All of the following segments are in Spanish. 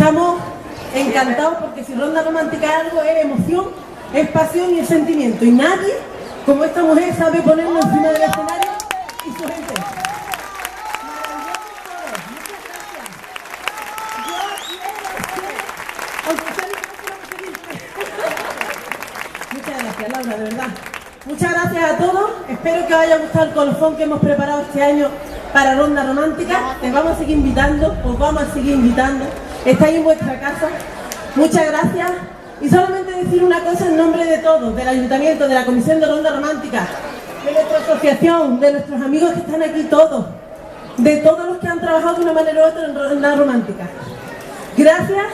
Estamos encantados porque si Ronda Romántica es algo, es emoción, es pasión y es sentimiento. Y nadie, como esta mujer, sabe ponerlo encima del escenario y su gente. Muchas gracias, Laura, de verdad. Muchas gracias a todos. Espero que os haya gustado el colofón que hemos preparado este año para Ronda Romántica. Te vamos a seguir invitando, os vamos a seguir invitando. Estáis en vuestra casa. Muchas gracias. Y solamente decir una cosa en nombre de todos, del Ayuntamiento, de la Comisión de Ronda Romántica, de nuestra asociación, de nuestros amigos que están aquí todos, de todos los que han trabajado de una manera u otra en Ronda Romántica. Gracias,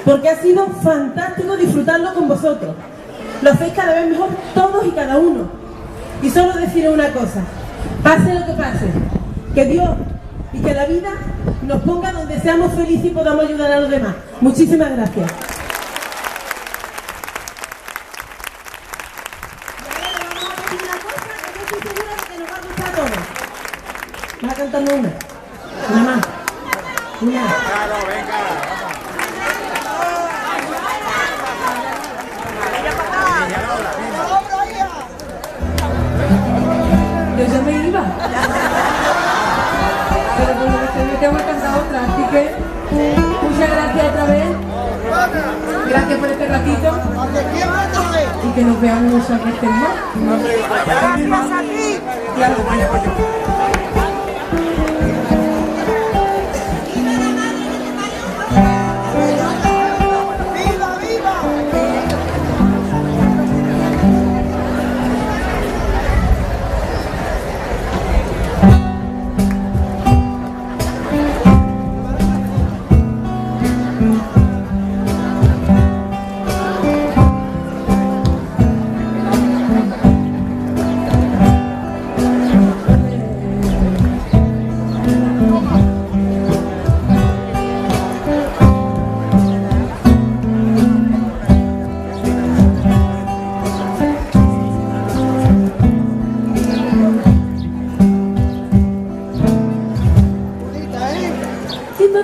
porque ha sido fantástico disfrutarlo con vosotros. Lo hacéis cada vez mejor todos y cada uno. Y solo decir una cosa, pase lo que pase, que Dios y que la vida nos ponga donde seamos felices y podamos ayudar a los demás. Muchísimas gracias. ¿Vas a cantarnos una? Una más. Una. Claro, venga. Yo ya me iba. Pero por lo que se me tengo que cantar otra. Así que muchas gracias otra vez. Gracias por este ratito. Y que nos veamos mucho en este mes. Gracias a ti.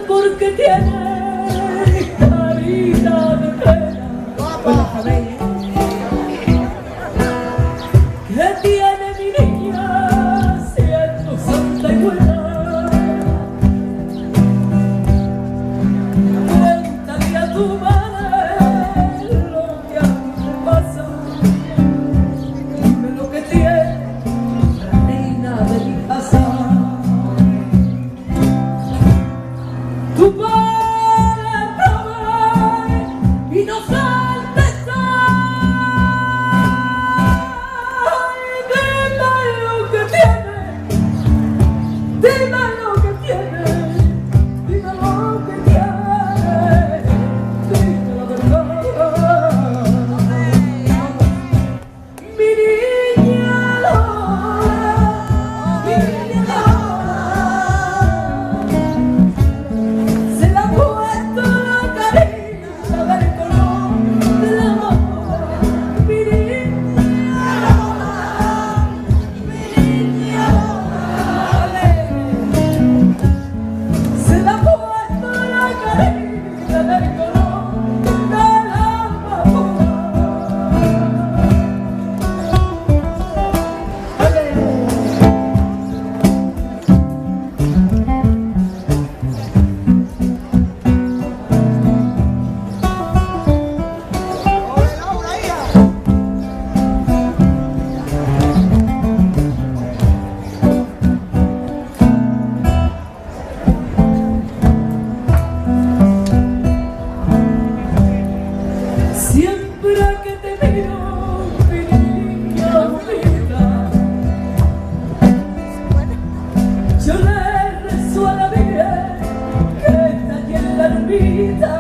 Porque tiene carita de pena. Bueno, sabéis, que tiene mi niña siendo santa y buena. Cuéntale a tu madre lo que a mí me pasa. Dime lo que tiene la reina de mi casa. Tu padre provee y no falta estar. Dime lo que tiene, dime lo que tiene, dime lo que tiene, dime la verdad. Mi niña Lola, mi niña Lola, se la ha puesto la carita del color de la moda. Mi niña Lola, mi niña Lola, se la ha puesto la carita del color de la moda. Siempre que te miro, mi niña bonita, yo le rezo a la Virgen que está aquí en la ermita.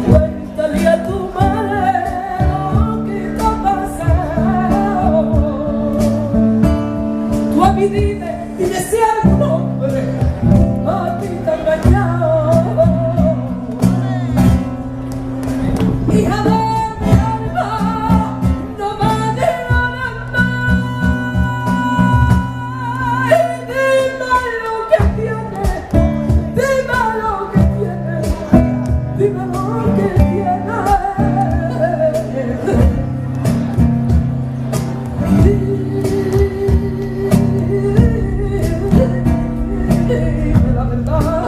Cuéntale a tu madre lo que te ha pasado. Tú a mí dime si algún hombre a ti te ha engañado. Hija de mi alma, no me digas más. Dime lo que tienes, dime verdad.